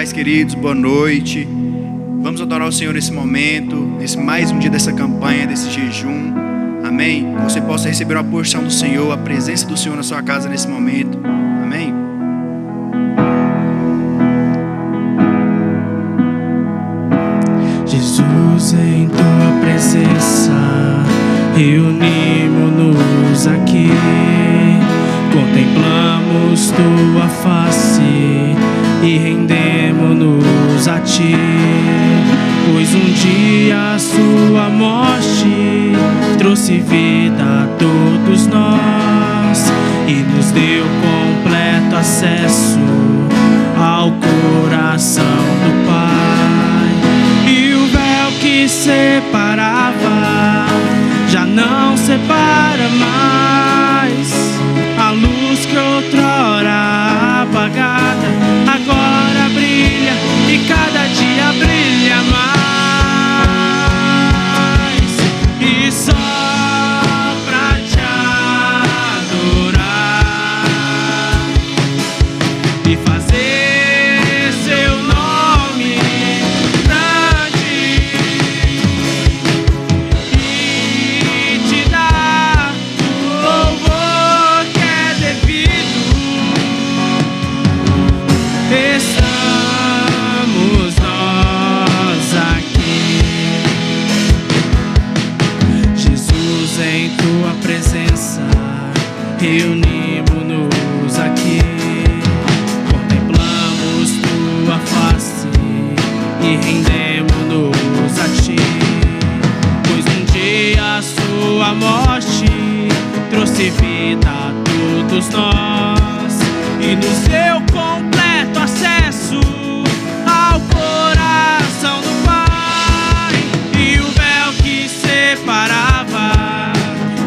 paz, queridos, boa noite. Vamos adorar o Senhor nesse momento, nesse mais um dia dessa campanha, desse jejum. Amém? Que você possa receber uma porção do Senhor, a presença do Senhor na sua casa nesse momento. Amém? Jesus, em tua presença, reunimos-nos aqui, contemplamos tua face e rendemos-nos a ti, pois um dia a sua morte trouxe vida a todos nós e nos deu completo acesso ao coração do Pai. E o véu que separava já não separa mais. A luz que outrora apagada agora brilha e cada dia brilha mais. E só pra te adorar e fazer seu nome grande e te dar o louvor que é devido. Estamos nós aqui, Jesus, em tua presença, reunimos-nos aqui, contemplamos tua face e rendemos-nos a ti, pois um dia a sua morte trouxe vida a todos nós e nos deu completo acesso ao coração do Pai. E o véu que separava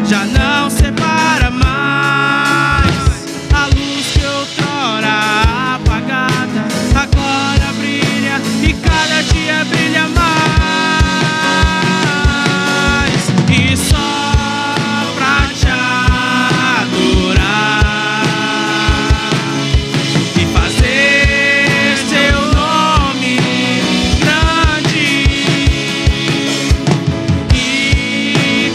já não separa mais. A luz que outrora apagada agora brilha e cada dia brilha mais. E só pra te adorar e fazer seu nome grande e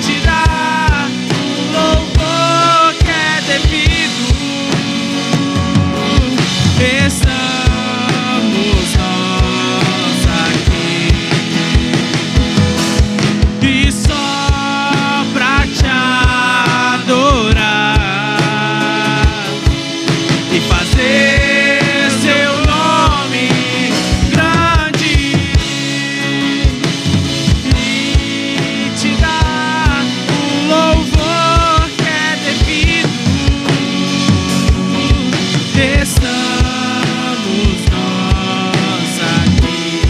te dar o louvor que é devido. Estamos nós aqui e só pra te adorar e fazer seu nome grande e te dar o louvor que é devido. Estamos nós aqui,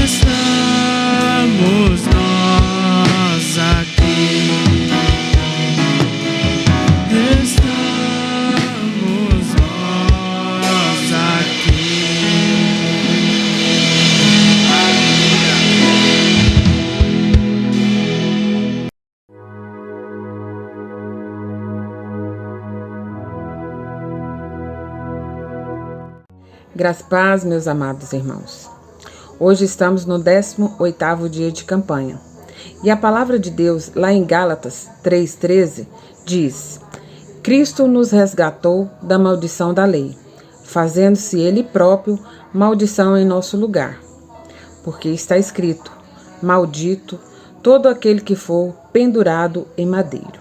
estamos nós aqui, estamos nós aqui. Graça e paz, meus amados irmãos. Hoje estamos no 18º dia de campanha. E a palavra de Deus, lá em Gálatas 3,13, diz: Cristo nos resgatou da maldição da lei, fazendo-se Ele próprio maldição em nosso lugar. Porque está escrito: maldito todo aquele que for pendurado em madeiro.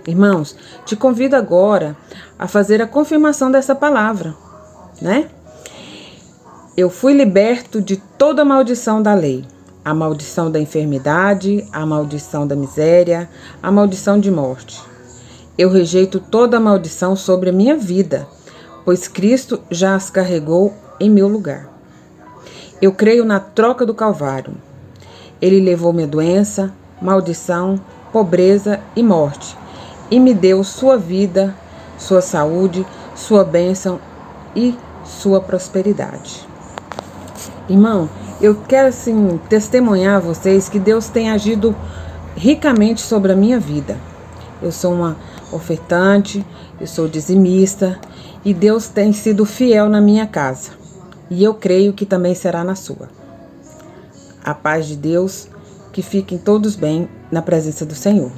Irmãos, te convido agora a fazer a confirmação dessa palavra, né? Eu fui liberto de toda a maldição da lei, a maldição da enfermidade, a maldição da miséria, a maldição de morte. Eu rejeito toda a maldição sobre a minha vida, pois Cristo já as carregou em meu lugar. Eu creio na troca do Calvário. Ele levou minha doença, maldição, pobreza e morte, e me deu sua vida, sua saúde, sua bênção e sua prosperidade. Irmão, eu quero assim testemunhar a vocês que Deus tem agido ricamente sobre a minha vida. Eu sou ofertante, eu sou dizimista e Deus tem sido fiel na minha casa. E eu creio que também será na sua. A paz de Deus, que fiquem todos bem na presença do Senhor.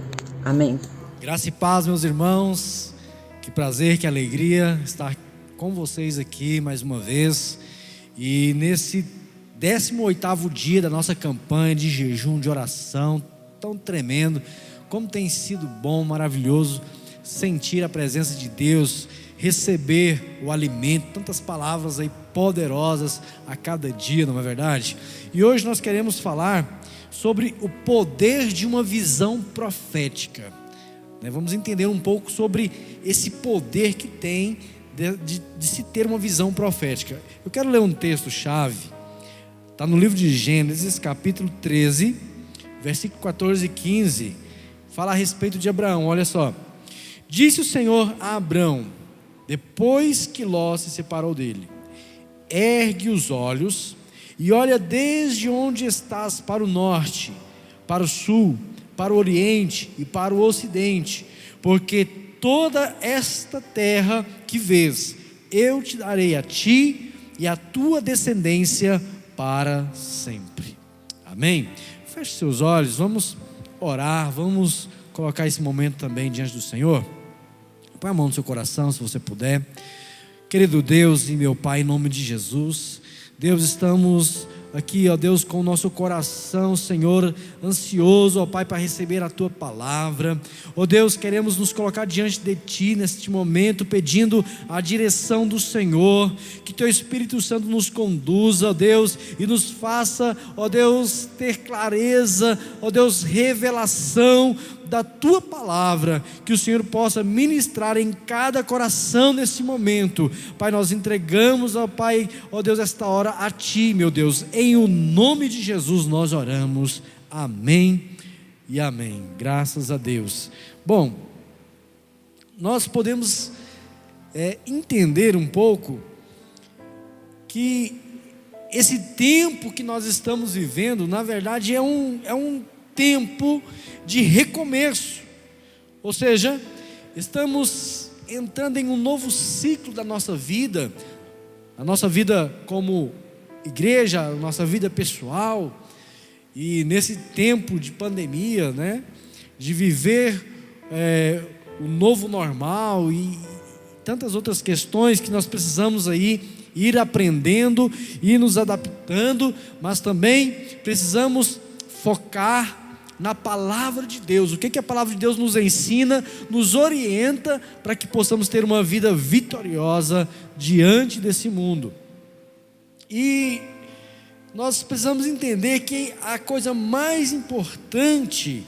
Amém. Graça e paz, meus irmãos. Que prazer, que alegria estar com vocês aqui mais uma vez. E nesse 18º dia da nossa campanha de jejum, de oração, tão tremendo, como tem sido bom, maravilhoso sentir a presença de Deus, receber o alimento, tantas palavras aí poderosas a cada dia, não é verdade? E hoje nós queremos falar sobre o poder de uma visão profética. Vamos entender um pouco sobre esse poder que tem de se ter uma visão profética. Eu quero ler um texto-chave, está no livro de Gênesis, capítulo 13, versículo 14 e 15, fala a respeito de Abraão. Olha só: disse o Senhor a Abraão, depois que Ló se separou dele: ergue os olhos e olha desde onde estás para o norte, para o sul, para o oriente e para o ocidente, porque toda esta terra que vês, eu te darei a ti e a tua descendência para sempre. Amém? Feche seus olhos, vamos orar, vamos colocar esse momento também diante do Senhor. Põe a mão no seu coração, se você puder. Querido Deus e meu Pai, em nome de Jesus, Deus, estamos aqui, ó Deus, com o nosso coração, Senhor, ansioso, ó Pai, para receber a Tua palavra. Ó Deus, queremos nos colocar diante de Ti neste momento, pedindo a direção do Senhor, que Teu Espírito Santo nos conduza, ó Deus, e nos faça, ó Deus, ter clareza, ó Deus, revelação da Tua palavra, que o Senhor possa ministrar em cada coração nesse momento. Pai, nós entregamos, ó Pai, ó Deus, esta hora a Ti, meu Deus, em o nome de Jesus nós oramos, amém e amém, graças a Deus. Bom, nós podemos entender um pouco que esse tempo que nós estamos vivendo, na verdade é um tempo de recomeço, ou seja, estamos entrando em um novo ciclo da nossa vida, a nossa vida como igreja, a nossa vida pessoal, e nesse tempo de pandemia, de viver o novo normal e tantas outras questões que nós precisamos aí ir aprendendo e nos adaptando, mas também precisamos focar na palavra de Deus. O que a palavra de Deus nos ensina, nos orienta para que possamos ter uma vida vitoriosa diante desse mundo. E nós precisamos entender que a coisa mais importante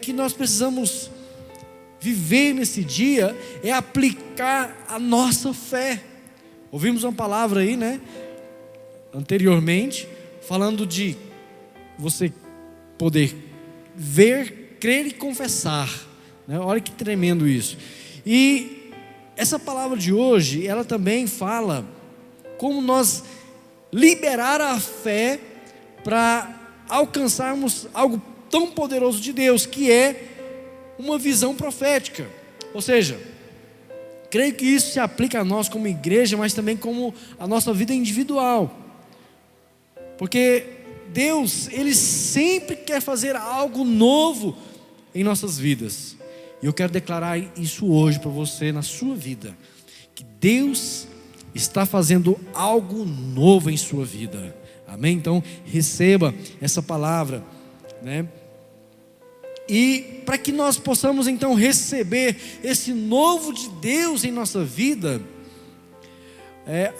que nós precisamos viver nesse dia é aplicar a nossa fé. Ouvimos uma palavra aí, anteriormente, falando de você poder ver, crer e confessar, Olha que tremendo isso. E essa palavra de hoje, ela também fala como nós liberar a fé para alcançarmos algo tão poderoso de Deus, que é uma visão profética. Ou seja, creio que isso se aplica a nós como igreja, mas também como a nossa vida individual, porque Deus, Ele sempre quer fazer algo novo em nossas vidas. E eu quero declarar isso hoje para você, na sua vida, que Deus está fazendo algo novo em sua vida. Amém? Então receba essa palavra, E para que nós possamos então receber esse novo de Deus em nossa vida,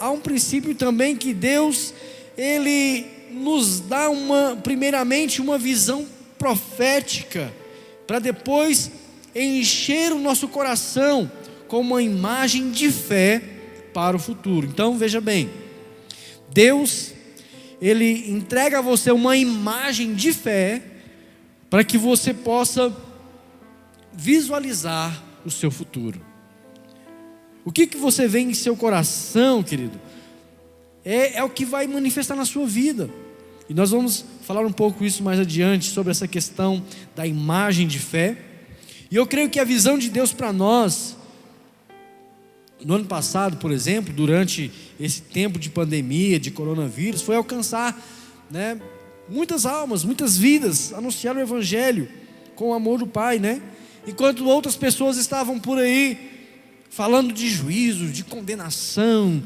há um princípio também que Deus, Ele nos dá primeiramente uma visão profética, para depois encher o nosso coração com uma imagem de fé para o futuro. Então veja bem, Deus, Ele entrega a você uma imagem de fé, para que você possa visualizar o seu futuro. O que você vê em seu coração, querido, é o que vai manifestar na sua vida. E nós vamos falar um pouco isso mais adiante, sobre essa questão da imagem de fé. E eu creio que a visão de Deus para nós, no ano passado, por exemplo, durante esse tempo de pandemia, de coronavírus, foi alcançar, né, muitas almas, muitas vidas, anunciar o Evangelho com o amor do Pai, né? Enquanto outras pessoas estavam por aí falando de juízo, de condenação,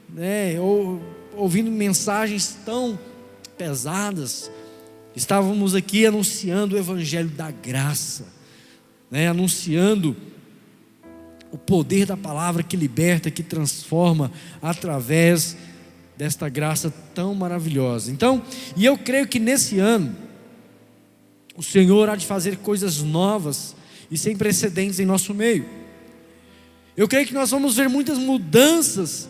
né, ou ouvindo mensagens tão pesadas, estávamos aqui anunciando o Evangelho da graça, né, anunciando o poder da palavra que liberta, que transforma através desta graça tão maravilhosa. Então, e eu creio que nesse ano o Senhor há de fazer coisas novas e sem precedentes em nosso meio. Eu creio que nós vamos ver muitas mudanças,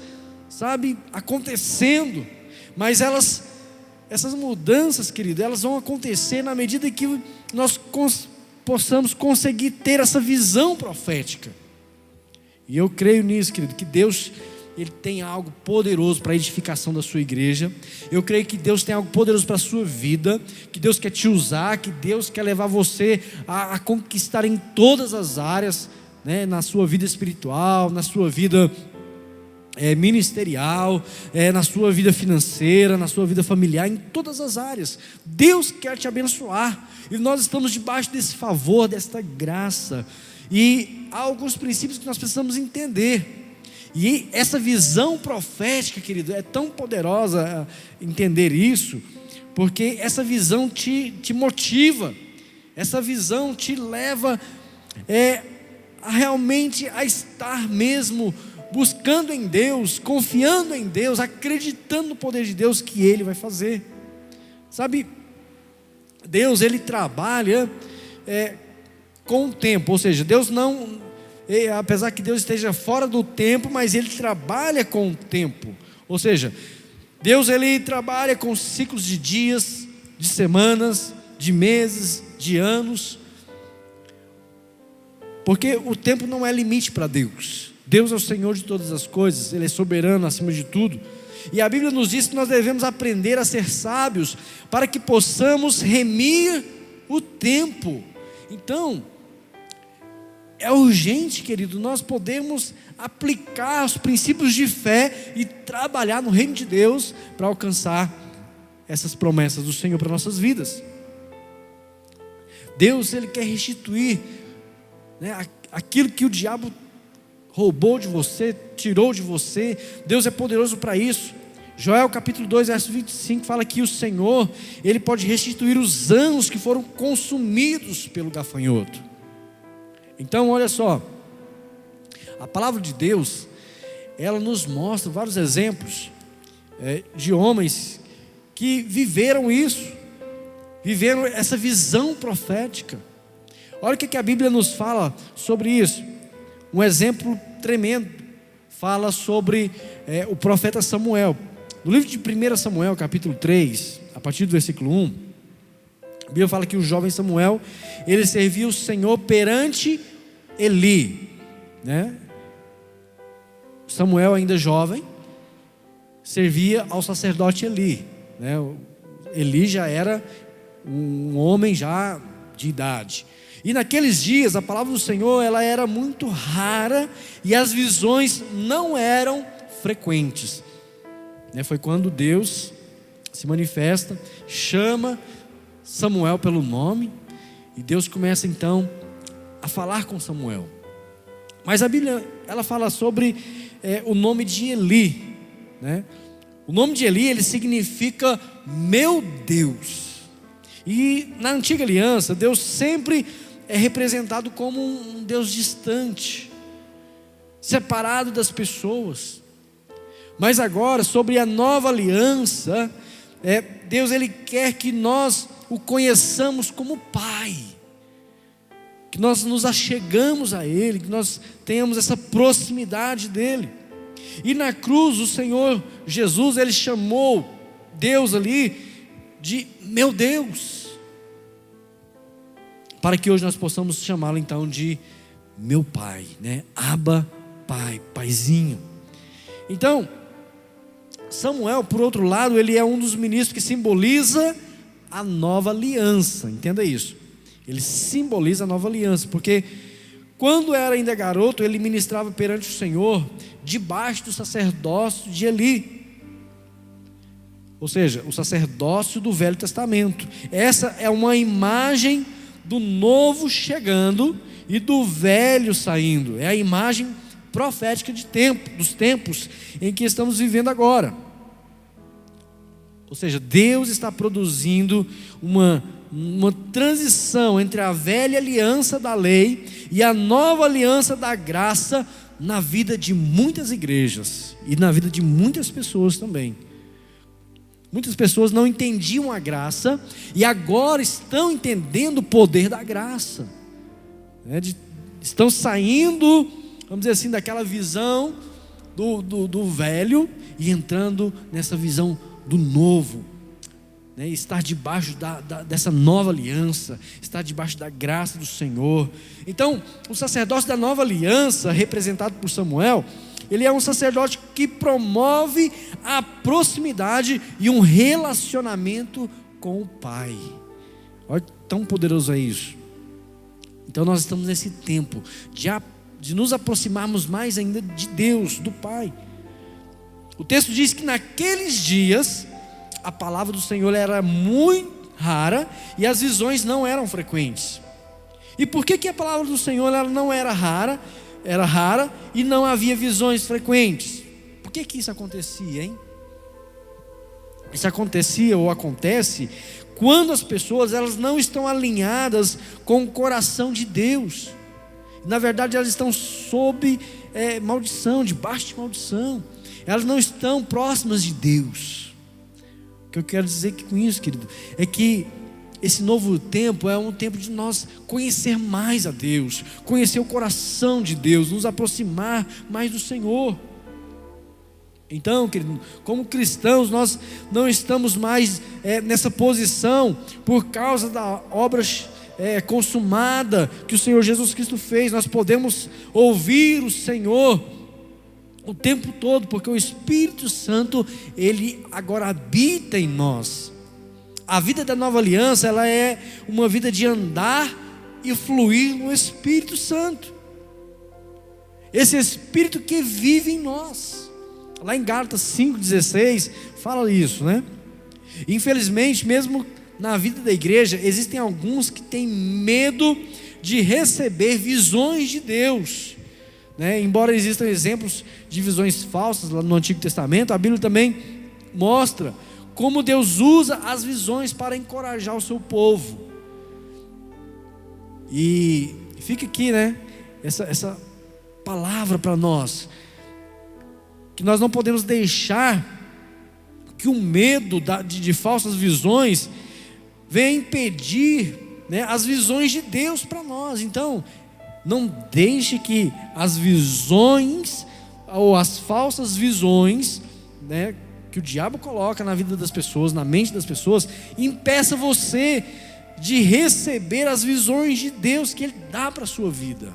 sabe, acontecendo, mas essas mudanças, querido, elas vão acontecer na medida que nós possamos conseguir ter essa visão profética. E eu creio nisso, querido, que Deus, Ele tem algo poderoso para a edificação da sua igreja. Eu creio que Deus tem algo poderoso para a sua vida, que Deus quer te usar, que Deus quer levar você a conquistar em todas as áreas, né, na sua vida espiritual, na sua vida ministerial, na sua vida financeira, na sua vida familiar, em todas as áreas. Deus quer te abençoar, e nós estamos debaixo desse favor, desta graça, e há alguns princípios que nós precisamos entender, e essa visão profética, querido, é tão poderosa entender isso, porque essa visão te motiva, essa visão te leva realmente a estar mesmo buscando em Deus, confiando em Deus, acreditando no poder de Deus que Ele vai fazer. Sabe, Deus, Ele trabalha com o tempo, ou seja, Deus não, apesar que Deus esteja fora do tempo, mas Ele trabalha com o tempo, ou seja, Deus, Ele trabalha com ciclos de dias, de semanas, de meses, de anos, porque o tempo não é limite para Deus. Deus é o Senhor de todas as coisas, Ele é soberano acima de tudo, e a Bíblia nos diz que nós devemos aprender a ser sábios, para que possamos remir o tempo. Então, é urgente, querido, nós podemos aplicar os princípios de fé e trabalhar no reino de Deus para alcançar essas promessas do Senhor para nossas vidas. Deus, Ele quer restituir, né, aquilo que o diabo roubou de você, tirou de você. Deus é poderoso para isso. Joel capítulo 2, verso 25 fala que o Senhor, Ele pode restituir os anos que foram consumidos pelo gafanhoto. Então olha só, a palavra de Deus, ela nos mostra vários exemplos de homens que viveram isso, viveram essa visão profética. Olha o que a Bíblia nos fala sobre isso. Um exemplo tremendo, fala sobre o profeta Samuel. No livro de 1 Samuel, capítulo 3, a partir do versículo 1, a Bíblia fala que o jovem Samuel, ele servia o Senhor perante Eli, né? Samuel, ainda jovem, servia ao sacerdote Eli, né? Eli já era um homem já de idade. E naqueles dias a palavra do Senhor, ela era muito rara e as visões não eram frequentes. Foi quando Deus se manifesta, chama Samuel pelo nome, e Deus começa então a falar com Samuel. Mas a Bíblia, ela fala sobre o nome de Eli, né? O nome de Eli, ele significa meu Deus. E na antiga aliança, Deus sempre é representado como um Deus distante, separado das pessoas. Mas agora, sobre a nova aliança, Deus, Ele quer que nós o conheçamos como Pai, que nós nos achegamos a Ele, que nós tenhamos essa proximidade dEle. E na cruz, o Senhor Jesus, Ele chamou Deus ali de meu Deus, para que hoje nós possamos chamá-lo então de meu Pai, né? Abba, Pai, Paizinho. Então, Samuel, por outro lado, ele é um dos ministros que simboliza a nova aliança, entenda isso. Ele simboliza a nova aliança, porque quando era ainda garoto, ele ministrava perante o Senhor debaixo do sacerdócio de Eli, ou seja, o sacerdócio do Velho Testamento. Essa é uma imagem do novo chegando e do velho saindo. É a imagem profética dos tempos em que estamos vivendo agora. Ou seja, Deus está produzindo uma transição entre a velha aliança da lei e a nova aliança da graça na vida de muitas igrejas e na vida de muitas pessoas também. Muitas pessoas não entendiam a graça e agora estão entendendo o poder da graça, estão saindo, vamos dizer assim, daquela visão do velho e entrando nessa visão do novo, estar debaixo dessa nova aliança, estar debaixo da graça do Senhor. Então, o sacerdócio da nova aliança, representado por Samuel, ele é um sacerdote que promove a proximidade e um relacionamento com o Pai. Olha, tão poderoso é isso. Então nós estamos nesse tempo de nos aproximarmos mais ainda de Deus, do Pai. O texto diz que naqueles dias a palavra do Senhor era muito rara e as visões não eram frequentes. E por que a palavra do Senhor ela não era rara? Era rara e não havia visões frequentes. Por que isso acontecia, hein? Isso acontecia ou acontece quando as pessoas elas não estão alinhadas com o coração de Deus. Na verdade elas estão sob maldição, debaixo de maldição. Elas não estão próximas de Deus. O que eu quero dizer com isso, querido, é que esse novo tempo é um tempo de nós conhecer mais a Deus, conhecer o coração de Deus, nos aproximar mais do Senhor. Então, querido, como cristãos, nós não estamos mais nessa posição por causa da obra consumada que o Senhor Jesus Cristo fez. Nós podemos ouvir o Senhor o tempo todo, porque o Espírito Santo, Ele agora habita em nós. A vida da nova aliança, ela é uma vida de andar e fluir no Espírito Santo. Esse Espírito que vive em nós. Lá em Gálatas 5,16 fala isso, Infelizmente, mesmo na vida da igreja, existem alguns que têm medo de receber visões de Deus, Embora existam exemplos de visões falsas lá no Antigo Testamento, a Bíblia também mostra como Deus usa as visões para encorajar o seu povo. E fica aqui, essa palavra para nós, que nós não podemos deixar que o medo de falsas visões venha impedir as visões de Deus para nós. Então, não deixe que as visões ou as falsas visões, que o diabo coloca na vida das pessoas, na mente das pessoas, impeça você de receber as visões de Deus que Ele dá para a sua vida.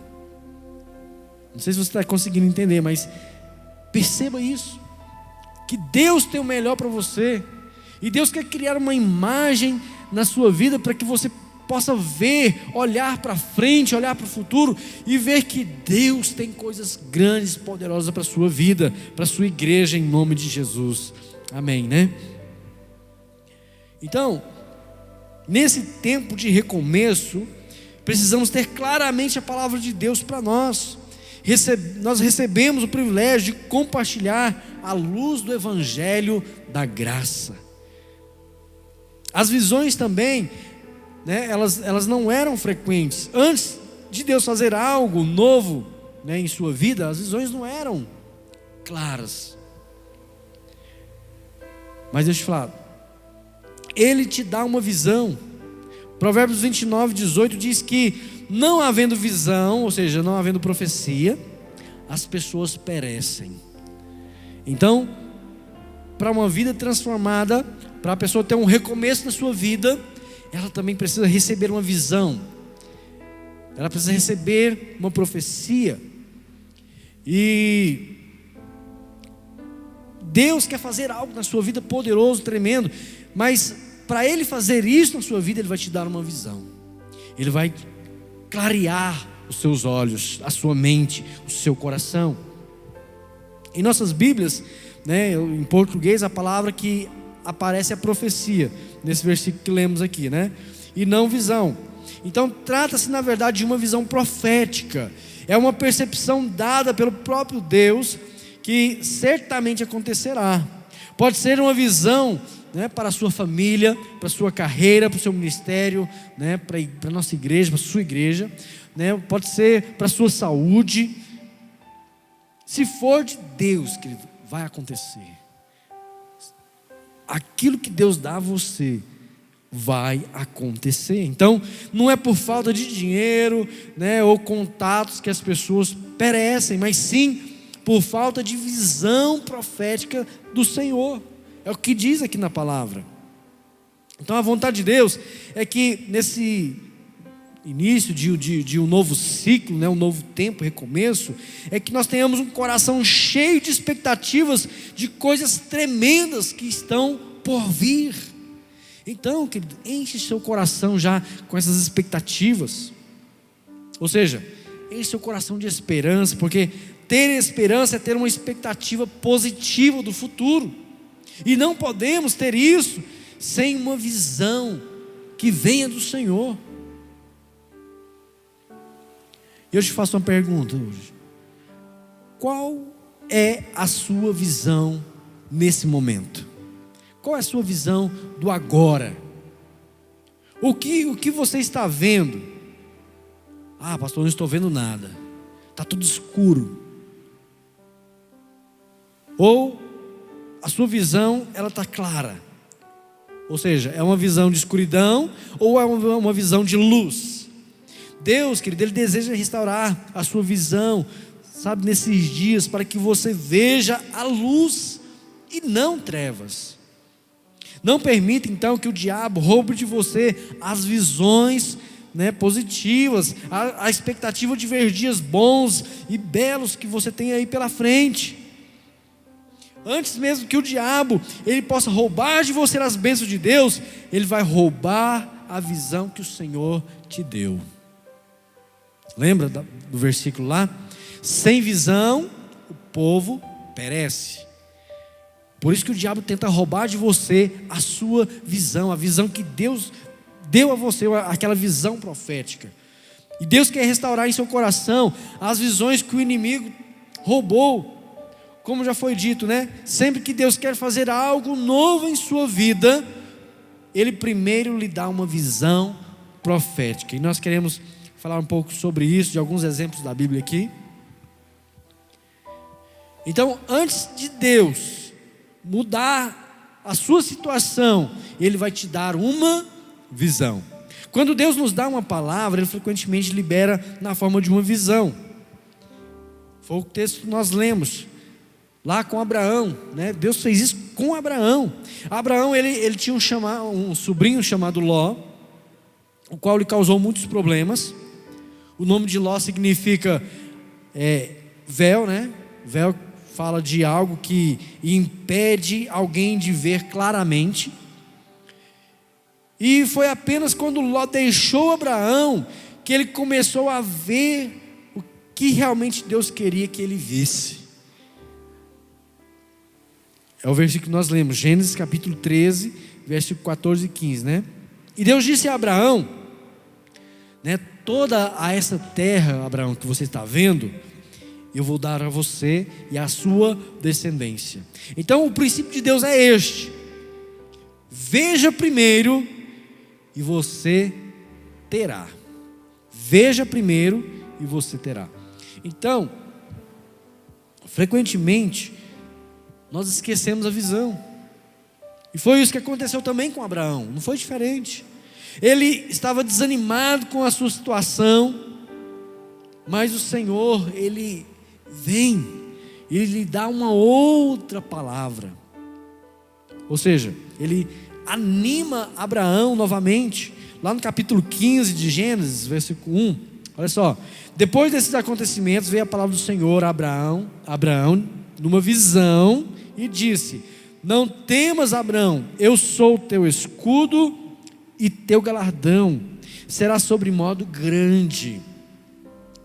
Não sei se você está conseguindo entender, mas perceba isso, que Deus tem o melhor para você, e Deus quer criar uma imagem na sua vida para que você possa ver, olhar para frente, olhar para o futuro e ver que Deus tem coisas grandes, poderosas para a sua vida, para a sua igreja, em nome de Jesus. Amém, Então, nesse tempo de recomeço, precisamos ter claramente a palavra de Deus para nós. Nós recebemos o privilégio de compartilhar a luz do Evangelho da graça. As visões também, elas não eram frequentes. Antes de Deus fazer algo novo, em sua vida, as visões não eram claras. Mas deixa eu te falar, Ele te dá uma visão. Provérbios 29:18 diz que não havendo visão, ou seja, não havendo profecia, as pessoas perecem. Então, para uma vida transformada, para a pessoa ter um recomeço na sua vida, ela também precisa receber uma visão, ela precisa receber uma profecia. E Deus quer fazer algo na sua vida poderoso, tremendo, mas para Ele fazer isso na sua vida, Ele vai te dar uma visão. Ele vai clarear os seus olhos, a sua mente, o seu coração. Em nossas Bíblias, né, em português, a palavra que aparece é profecia, nesse versículo que lemos aqui, né? E não visão. Então trata-se na verdade de uma visão profética. É uma percepção dada pelo próprio Deus que certamente acontecerá. Pode ser uma visão, né, para a sua família, para a sua carreira, para o seu ministério, né, para a nossa igreja, para a sua igreja, né, pode ser para a sua saúde. Se for de Deus, querido, vai acontecer. Aquilo que Deus dá a você vai acontecer. Então, não é por falta de dinheiro, né, ou contatos que as pessoas perecem, mas sim por falta de visão profética do Senhor. É o que diz aqui na palavra. Então, a vontade de Deus é que nesse início de um novo ciclo, né, um novo tempo, recomeço, é que nós tenhamos um coração cheio de expectativas de coisas tremendas que estão por vir. Então, querido, enche seu coração já com essas expectativas. Ou seja, enche seu coração de esperança, porque ter esperança é ter uma expectativa positiva do futuro. E não podemos ter isso sem uma visão que venha do Senhor. E eu te faço uma pergunta hoje. Qual é a sua visão nesse momento? Qual é a sua visão do agora? O que você está vendo? Ah, pastor, não estou vendo nada. Está tudo escuro. Ou a sua visão, ela está clara. Ou seja, é uma visão de escuridão ou é uma visão de luz. Deus, querido, Ele deseja restaurar a sua visão, sabe, nesses dias, para que você veja a luz e não trevas. Não permita então que o diabo roube de você as visões, né, positivas, a expectativa de ver dias bons e belos que você tem aí pela frente. Antes mesmo que o diabo ele possa roubar de você as bênçãos de Deus, ele vai roubar a visão que o Senhor te deu. Lembra do versículo lá? Sem visão o povo perece. Por isso que o diabo tenta roubar de você a sua visão, a visão que Deus deu a você, aquela visão profética. E Deus quer restaurar em seu coração as visões que o inimigo roubou. Como já foi dito, né? Sempre que Deus quer fazer algo novo em sua vida, Ele primeiro lhe dá uma visão profética. E nós queremos falar um pouco sobre isso, de alguns exemplos da Bíblia aqui. Então, antes de Deus mudar a sua situação, Ele vai te dar uma visão. Quando Deus nos dá uma palavra, Ele frequentemente libera na forma de uma visão. Foi o texto que nós lemos lá com Abraão, né? Deus fez isso com Abraão. Abraão ele tinha um sobrinho chamado Ló, o qual lhe causou muitos problemas. O nome de Ló significa véu, né? Véu fala de algo que impede alguém de ver claramente. E foi apenas quando Ló deixou Abraão que ele começou a ver o que realmente Deus queria que ele visse. É o versículo que nós lemos, Gênesis capítulo 13, versículo 14 e 15, né? E Deus disse a Abraão, né, toda a essa terra, Abraão, que você está vendo, eu vou dar a você e a sua descendência. Então o princípio de Deus é este: veja primeiro e você terá. Veja primeiro e você terá. Então, frequentemente nós esquecemos a visão. E foi isso que aconteceu também com Abraão. Não foi diferente. Ele estava desanimado com a sua situação, mas o Senhor, Ele vem, Ele lhe dá uma outra palavra. Ou seja, Ele anima Abraão novamente. Lá no capítulo 15 de Gênesis, versículo 1. Olha só. Depois desses acontecimentos, veio a palavra do Senhor a Abraão numa visão e disse: não temas, Abraão, eu sou o teu escudo e teu galardão, será sobremodo grande.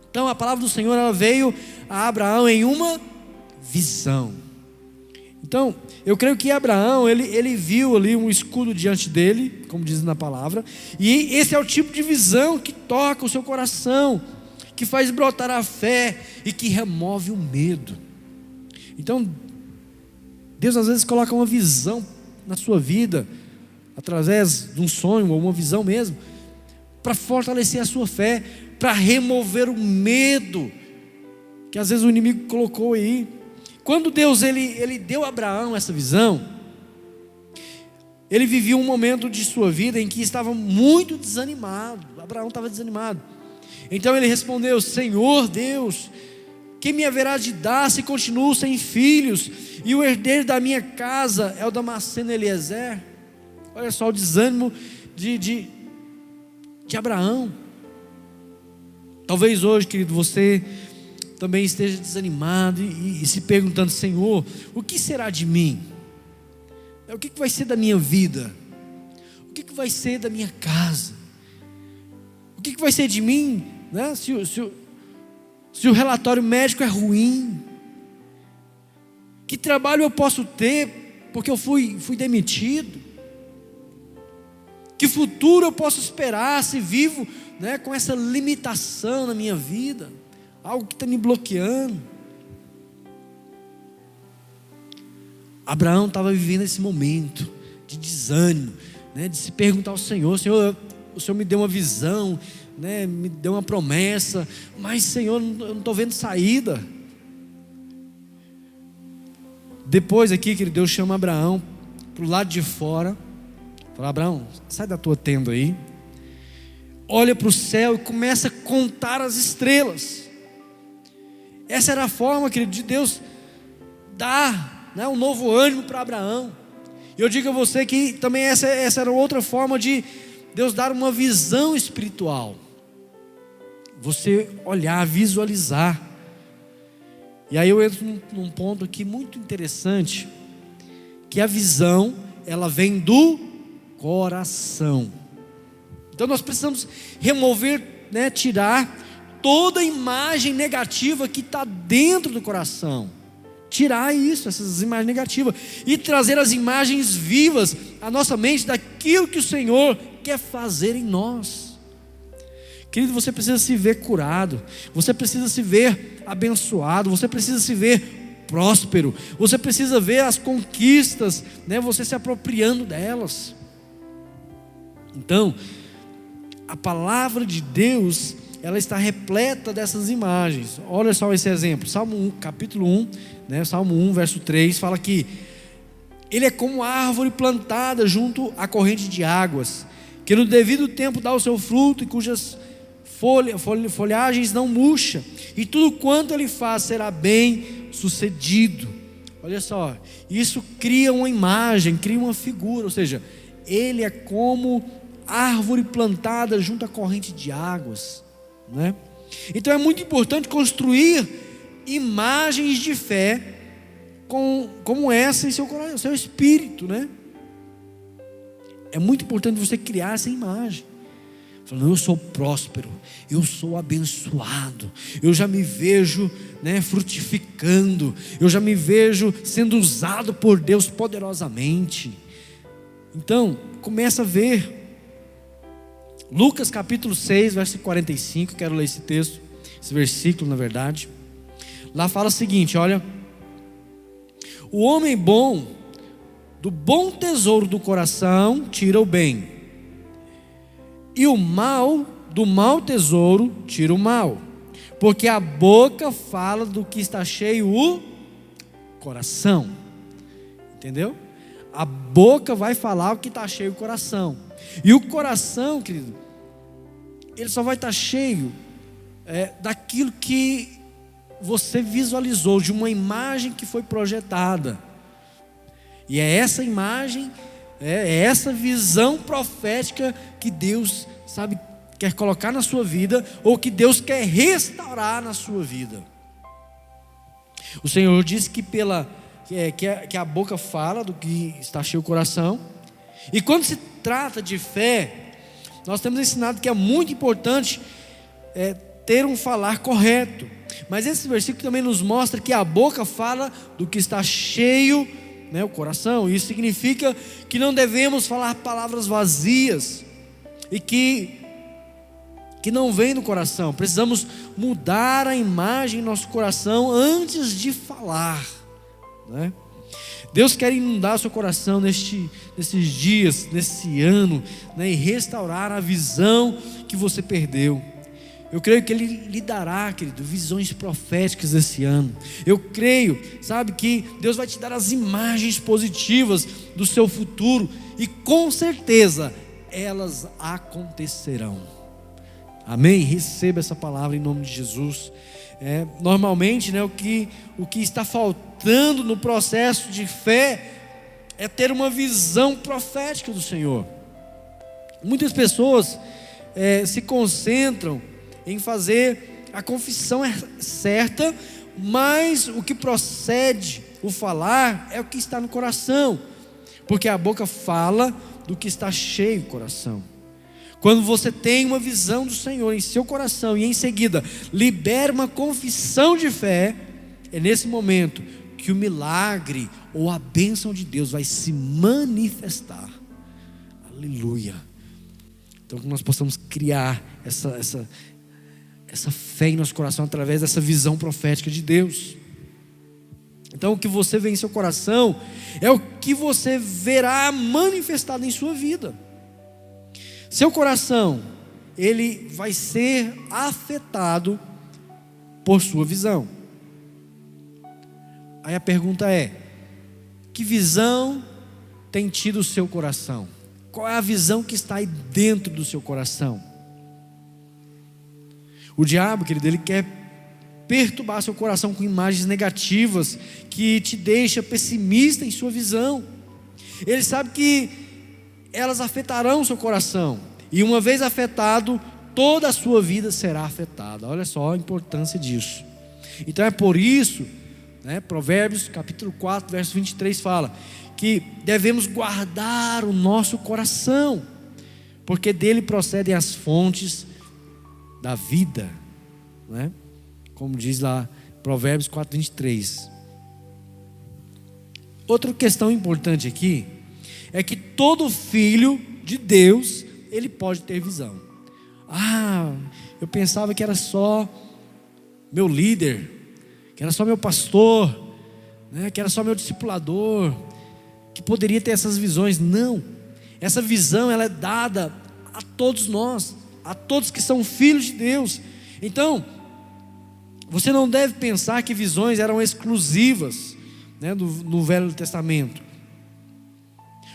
Então a palavra do Senhor, ela veio a Abraão em uma visão. Então, eu creio que Abraão, ele viu ali um escudo diante dele, como diz na palavra, e esse é o tipo de visão que toca o seu coração, que faz brotar a fé e que remove o medo. Então, Deus às vezes coloca uma visão na sua vida, através de um sonho ou uma visão mesmo, para fortalecer a sua fé, para remover o medo que às vezes o inimigo colocou aí. Quando Deus ele deu a Abraão essa visão, ele vivia um momento de sua vida em que estava muito desanimado. Abraão estava desanimado. Então ele respondeu: Senhor Deus, quem me haverá de dar se continuo sem filhos, e o herdeiro da minha casa é o Damasceno Eliezer? Olha só o desânimo de Abraão. Talvez hoje, querido, você também esteja desanimado e se perguntando: Senhor, o que será de mim? O que vai ser da minha vida? O que vai ser da minha casa? O que vai ser de mim, né? Se o relatório médico é ruim? Que trabalho eu posso ter porque eu fui demitido? Que futuro eu posso esperar se vivo, né, com essa limitação na minha vida? Algo que está me bloqueando. Abraão estava vivendo esse momento de desânimo, né, de se perguntar ao Senhor: Senhor, o Senhor me deu uma visão, né, me deu uma promessa, mas Senhor, eu não estou vendo saída. Depois aqui, que Deus chama Abraão para o lado de fora, fala: Abraão, sai da tua tenda aí, olha para o céu e começa a contar as estrelas. Essa era a forma, querido, de Deus dar, né, um novo ânimo para Abraão. E eu digo a você que também essa era outra forma de Deus dar uma visão espiritual. Você olhar, visualizar. E aí eu entro num ponto aqui muito interessante, que a visão, ela vem do coração. Então nós precisamos remover, né, tirar toda a imagem negativa que está dentro do coração. Tirar isso, essas imagens negativas, e trazer as imagens vivas à nossa mente daquilo que o Senhor quer fazer em nós. Querido, você precisa se ver curado, você precisa se ver abençoado, você precisa se ver próspero, você precisa ver as conquistas, né, você se apropriando delas. Então, a palavra de Deus, ela está repleta dessas imagens. Olha só esse exemplo, Salmo 1, capítulo 1, né, Salmo 1, verso 3, fala que ele é como árvore plantada junto à corrente de águas, que no devido tempo dá o seu fruto e cujas folhagens não murcha, e tudo quanto ele faz será bem sucedido. Olha só, isso cria uma imagem, cria uma figura, ou seja, ele é como árvore plantada junto à corrente de águas, né? Então é muito importante construir imagens de fé como essa em seu coração, seu espírito, né? É muito importante você criar essa imagem, falando: eu sou próspero, eu sou abençoado, eu já me vejo, né, frutificando, eu já me vejo sendo usado por Deus poderosamente. Então começa a ver. Lucas capítulo 6, verso 45, quero ler esse texto, esse versículo na verdade. Lá fala o seguinte, olha: o homem bom, do bom tesouro do coração tira o bem, e o mal, do mau tesouro tira o mal, porque a boca fala do que está cheio o coração. Entendeu? A boca vai falar o que está cheio o coração. E o coração, querido, ele só vai estar cheio daquilo que você visualizou, de uma imagem que foi projetada. E é essa imagem, é essa visão profética que Deus, sabe, quer colocar na sua vida, ou que Deus quer restaurar na sua vida. O Senhor disse que que a boca fala do que está cheio o coração. E quando se trata de fé, nós temos ensinado que é muito importante ter um falar correto. Mas esse versículo também nos mostra que a boca fala do que está cheio, né, o coração. Isso significa que não devemos falar palavras vazias e que não vem do coração. Precisamos mudar a imagem em nosso coração antes de falar, né? Deus quer inundar o seu coração nesses dias, nesse ano, né, e restaurar a visão que você perdeu. Eu creio que Ele lhe dará, querido, visões proféticas esse ano. Eu creio, sabe, que Deus vai te dar as imagens positivas do seu futuro, e com certeza elas acontecerão. Amém? Receba essa palavra em nome de Jesus. Normalmente, né, o que está faltando no processo de fé é ter uma visão profética do Senhor. Muitas pessoas se concentram em fazer a confissão certa, mas o que procede, o falar, é o que está no coração, porque a boca fala do que está cheio o coração. Quando você tem uma visão do Senhor em seu coração e em seguida libera uma confissão de fé, é nesse momento que o milagre ou a bênção de Deus vai se manifestar. Aleluia. Então que nós possamos criar essa fé em nosso coração através dessa visão profética de Deus. Então o que você vê em seu coração é o que você verá manifestado em sua vida. Seu coração, ele vai ser afetado por sua visão. Aí a pergunta é: que visão tem tido o seu coração? Qual é a visão que está aí dentro do seu coração? O diabo, querido, ele quer perturbar seu coração com imagens negativas que te deixa pessimista em sua visão. Ele sabe que elas afetarão o seu coração, e uma vez afetado, toda a sua vida será afetada. Olha só a importância disso. Então é por isso, né, Provérbios capítulo 4, verso 23 fala que devemos guardar o nosso coração, porque dele procedem as fontes da vida, né? Como diz lá Provérbios 4, 23. Outra questão importante aqui é que todo filho de Deus, ele pode ter visão. Eu pensava que era só meu líder, que era só meu pastor, né, que era só meu discipulador, que poderia ter essas visões. Não, essa visão ela é dada a todos nós, a todos que são filhos de Deus. Então, você não deve pensar que visões eram exclusivas, né, no Velho Testamento.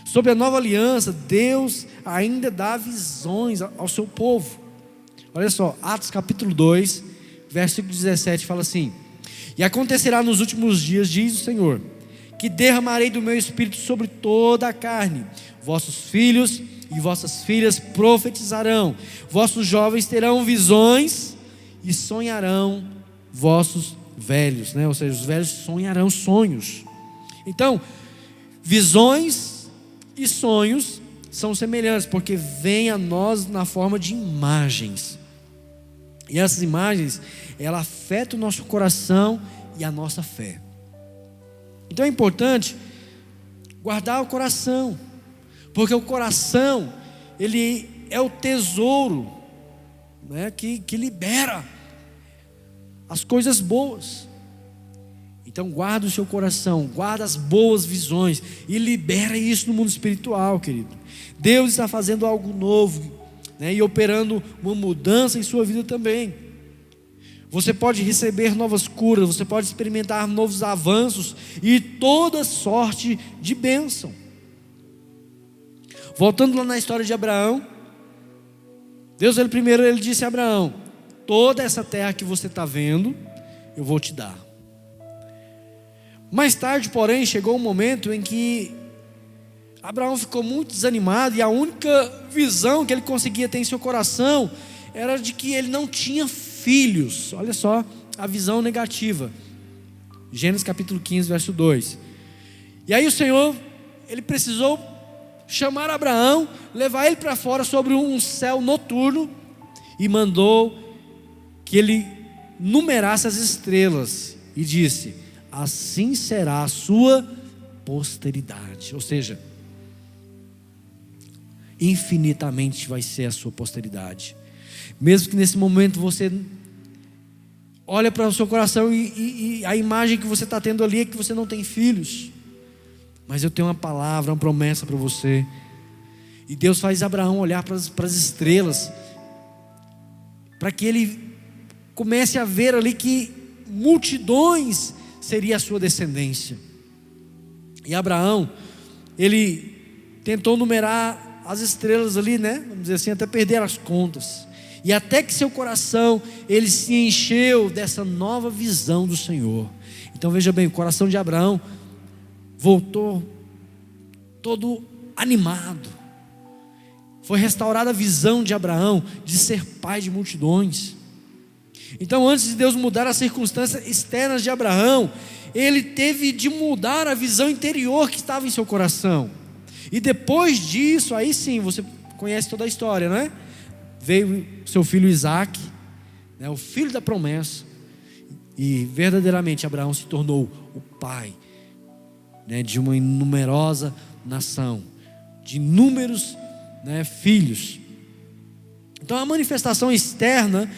Sobre a nova aliança, Deus ainda dá visões ao seu povo. Olha só, Atos capítulo 2, versículo 17 fala assim: e acontecerá nos últimos dias, diz o Senhor, que derramarei do meu espírito sobre toda a carne. Vossos filhos e vossas filhas profetizarão, vossos jovens terão visões e sonharão vossos velhos, né? Ou seja, os velhos sonharão sonhos. Então, visões e sonhos são semelhantes, porque vêm a nós na forma de imagens. E essas imagens, ela afeta o nosso coração e a nossa fé. Então é importante guardar o coração, porque o coração, ele é o tesouro, né, que libera as coisas boas. Então guarda o seu coração, guarda as boas visões e libera isso no mundo espiritual, querido. Deus está fazendo algo novo, né, e operando uma mudança em sua vida também. Você pode receber novas curas, você pode experimentar novos avanços e toda sorte de bênção. Voltando lá na história de Abraão, Deus primeiro disse a Abraão: toda essa terra que você está vendo, eu vou te dar. Mais tarde, porém, chegou um momento em que Abraão ficou muito desanimado, e a única visão que ele conseguia ter em seu coração era de que ele não tinha filhos. Olha só a visão negativa. Gênesis capítulo 15, verso 2. E aí o Senhor, ele precisou chamar Abraão, levar ele para fora sobre um céu noturno e mandou que ele numerasse as estrelas e disse: assim será a sua posteridade. Ou seja, infinitamente vai ser a sua posteridade. Mesmo que nesse momento você olha para o seu coração e a imagem que você está tendo ali é que você não tem filhos, mas eu tenho uma palavra, uma promessa para você. E Deus faz Abraão olhar para as estrelas, para que ele comece a ver ali que multidões seria a sua descendência. E Abraão, ele tentou numerar as estrelas ali, né? Vamos dizer assim, até perder as contas. E até que seu coração, ele se encheu dessa nova visão do Senhor. Então veja bem, o coração de Abraão voltou todo animado. Foi restaurada a visão de Abraão de ser pai de multidões. Então, antes de Deus mudar as circunstâncias externas de Abraão, ele teve de mudar a visão interior que estava em seu coração. E depois disso, aí sim, você conhece toda a história, né? Veio seu filho Isaac, né, o filho da promessa, e verdadeiramente Abraão se tornou o pai, né, de uma numerosa nação, de inúmeros, né, filhos. Então a manifestação externa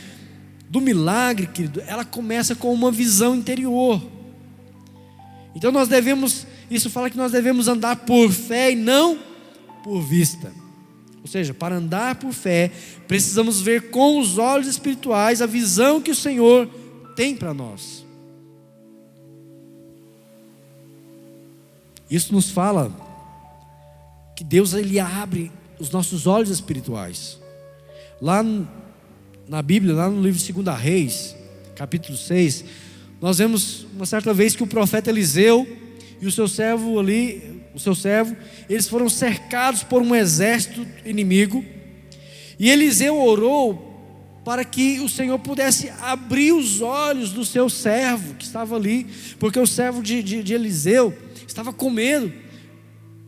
do milagre, querido, ela começa com uma visão interior. Então isso fala que nós devemos andar por fé e não por vista. Ou seja, para andar por fé, precisamos ver com os olhos espirituais a visão que o Senhor tem para nós. Isso nos fala que Deus, ele abre os nossos olhos espirituais. Lá na Bíblia, lá no livro de 2 Reis, capítulo 6, nós vemos uma certa vez que o profeta Eliseu e o seu servo, eles foram cercados por um exército inimigo, e Eliseu orou para que o Senhor pudesse abrir os olhos do seu servo que estava ali, porque o servo de Eliseu estava com medo,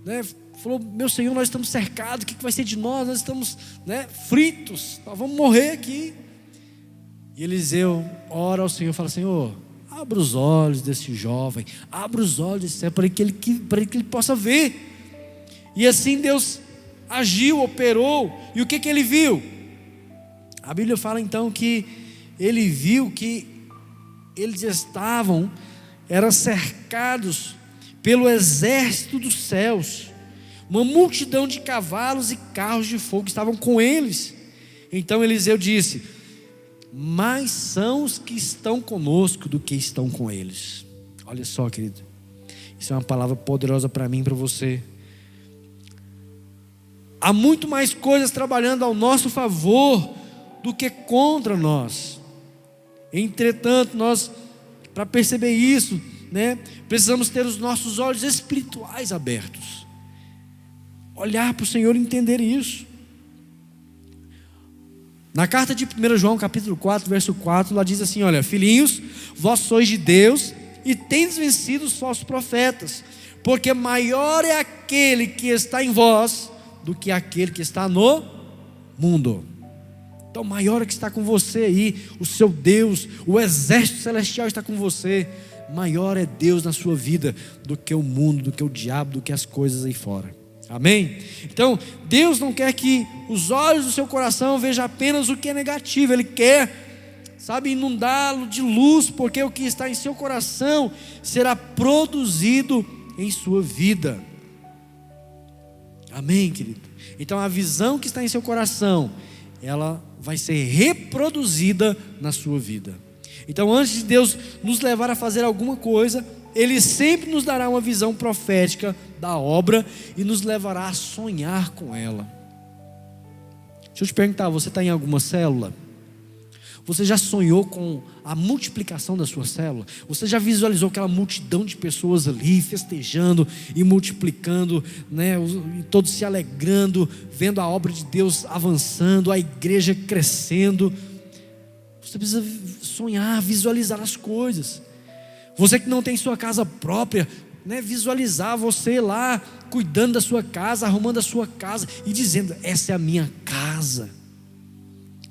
né? Falou: meu Senhor, nós estamos cercados, o que vai ser de nós? Nós estamos, né, fritos, nós vamos morrer aqui. E Eliseu ora ao Senhor e fala: Senhor, abra os olhos desse jovem, abra os olhos desse servo, para que ele possa ver. E assim Deus agiu, operou. E o que ele viu? A Bíblia fala então que ele viu que eles eram cercados pelo exército dos céus. Uma multidão de cavalos e carros de fogo estavam com eles. Então Eliseu disse: mais são os que estão conosco do que estão com eles. Olha só, querido, isso é uma palavra poderosa para mim e para você. Há muito mais coisas trabalhando ao nosso favor do que contra nós. Entretanto, nós, para perceber isso, né, precisamos ter os nossos olhos espirituais abertos, olhar para o Senhor e entender isso. Na carta de 1 João capítulo 4, verso 4, lá diz assim: olha, filhinhos, vós sois de Deus e tendes vencido os falsos profetas, porque maior é aquele que está em vós do que aquele que está no mundo. Então maior é que está com você aí, o seu Deus, o exército celestial está com você. Maior é Deus na sua vida do que o mundo, do que o diabo, do que as coisas aí fora. Amém? Então Deus não quer que os olhos do seu coração vejam apenas o que é negativo. Ele quer, sabe, inundá-lo de luz, porque o que está em seu coração será produzido em sua vida. Amém, querido? Então a visão que está em seu coração, ela vai ser reproduzida na sua vida. Então, antes de Deus nos levar a fazer alguma coisa, Ele sempre nos dará uma visão profética da obra e nos levará a sonhar com ela. Deixa eu te perguntar, você está em alguma célula? Você já sonhou com a multiplicação da sua célula? Você já visualizou aquela multidão de pessoas ali festejando e multiplicando, né, e todos se alegrando, vendo a obra de Deus avançando, a igreja crescendo? Você precisa sonhar, visualizar as coisas. Você que não tem sua casa própria, né, visualizar você lá cuidando da sua casa, arrumando a sua casa e dizendo: essa é a minha casa.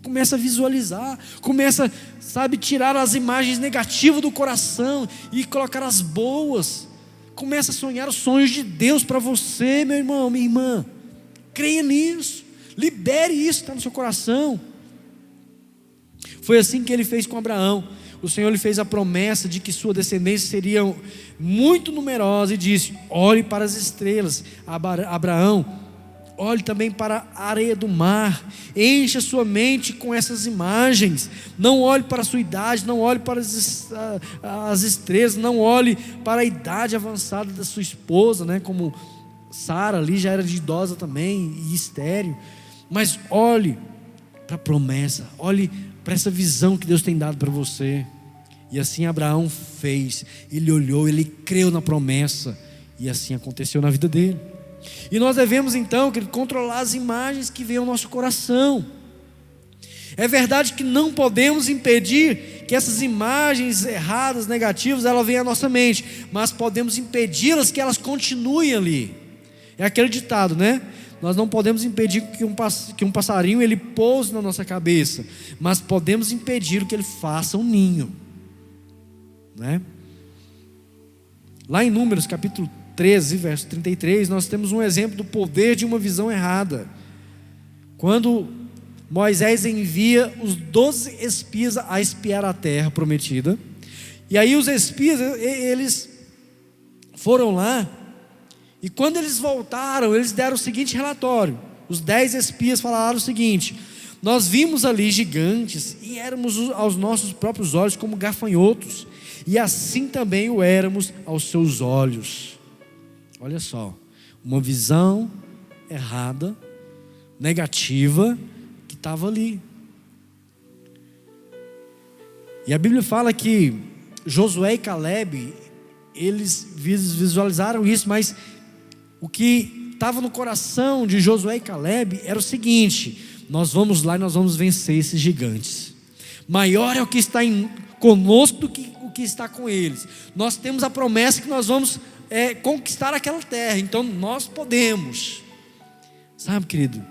Começa a visualizar, começa, sabe, tirar as imagens negativas do coração e colocar as boas. Começa a sonhar os sonhos de Deus para você, meu irmão, minha irmã. Creia nisso, libere isso que está no seu coração. Foi assim que ele fez com Abraão. O Senhor lhe fez a promessa de que sua descendência seria muito numerosa e disse: olhe para as estrelas, Abraão, olhe também para a areia do mar, encha sua mente com essas imagens. Não olhe para a sua idade, não olhe para as estrelas, não olhe para a idade avançada da sua esposa, né? Como Sara ali já era de idosa também e estéril. Mas olhe para a promessa, olhe para essa visão que Deus tem dado para você. E assim Abraão fez, ele olhou, ele creu na promessa, e assim aconteceu na vida dele. E nós devemos então controlar as imagens que vêm ao nosso coração. É verdade que não podemos impedir que essas imagens erradas, negativas, elas venham à nossa mente, mas podemos impedi-las que elas continuem ali. É aquele ditado, né? Nós não podemos impedir que um passarinho ele pouse na nossa cabeça, mas podemos impedir que ele faça um ninho, né? Lá em Números capítulo 13, verso 33, nós temos um exemplo do poder de uma visão errada. Quando Moisés envia os 12 espias a espiar a terra prometida, e aí os espias, eles foram lá, e quando eles voltaram, eles deram o seguinte relatório. Os 10 espias falaram o seguinte: nós vimos ali gigantes, e éramos aos nossos próprios olhos como gafanhotos, e assim também o éramos aos seus olhos. Olha só, uma visão errada, negativa, que estava ali. E a Bíblia fala que Josué e Caleb, eles visualizaram isso, mas o que estava no coração de Josué e Caleb era o seguinte: nós vamos lá e nós vamos vencer esses gigantes. Maior é o que está conosco do que o que está com eles. Nós temos a promessa que nós vamos conquistar aquela terra, então nós podemos. Sabe, querido?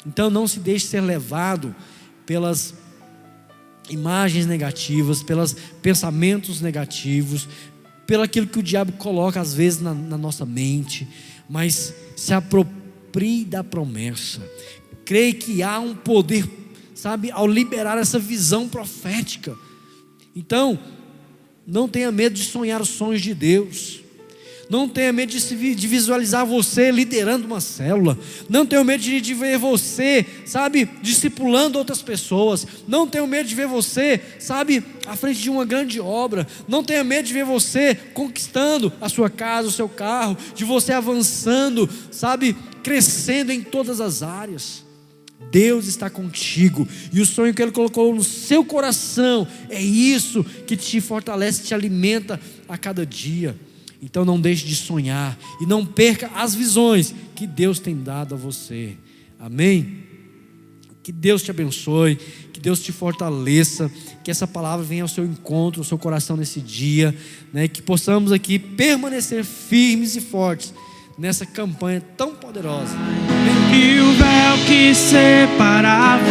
Então não se deixe ser levado pelas imagens negativas, pelos pensamentos negativos, pelo aquilo que o diabo coloca às vezes na nossa mente, mas se aproprie da promessa. Creia que há um poder, sabe, ao liberar essa visão profética. Então, não tenha medo de sonhar os sonhos de Deus. Não tenha medo de visualizar você liderando uma célula. Não tenha medo de ver você, sabe, discipulando outras pessoas. Não tenha medo de ver você, sabe, à frente de uma grande obra. Não tenha medo de ver você conquistando a sua casa, o seu carro, de você avançando, sabe, crescendo em todas as áreas. Deus está contigo, e o sonho que Ele colocou no seu coração é isso que te fortalece, te alimenta a cada dia. Então não deixe de sonhar e não perca as visões que Deus tem dado a você. Amém? Que Deus te abençoe, que Deus te fortaleça, que essa palavra venha ao seu encontro, ao seu coração nesse dia, né? Que possamos aqui permanecer firmes e fortes nessa campanha tão poderosa. E o véu que separava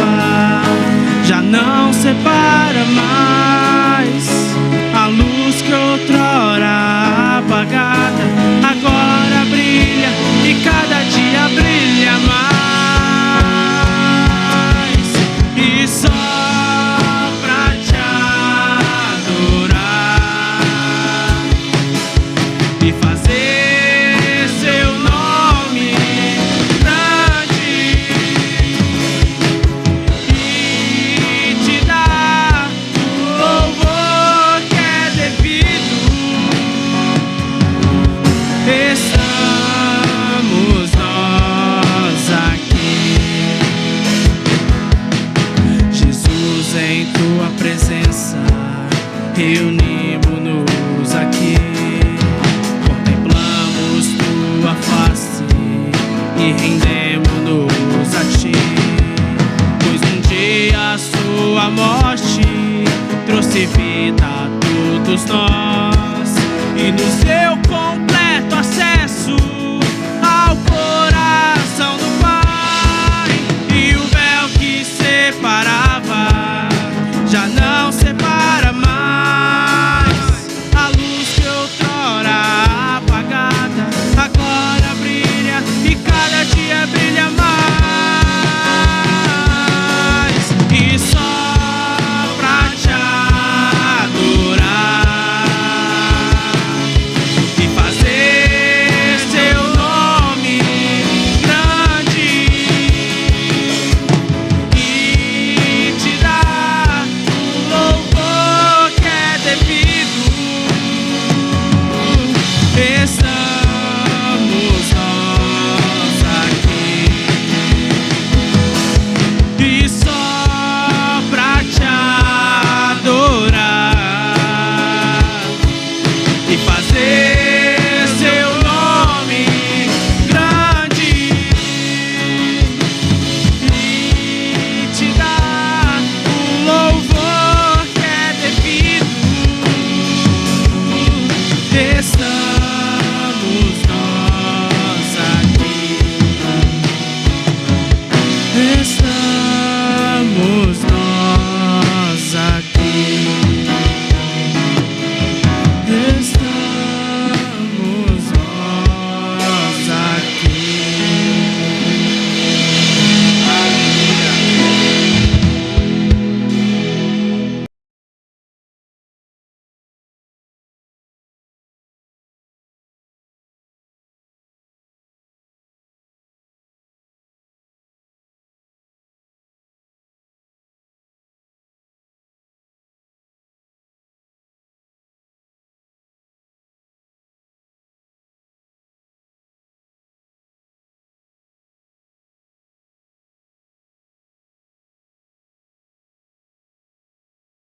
já não separa mais. A luz que outrora apagada agora brilha, e cada dia brilha mais. E só pra te adorar e fazer seu nome grande e te dar o louvor que é devido. Estamos nós aqui, Jesus, em tua presença, reunimos-nos aqui, contemplamos tua face e rendemos-nos a ti, pois um dia a sua morte trouxe vida a todos nós.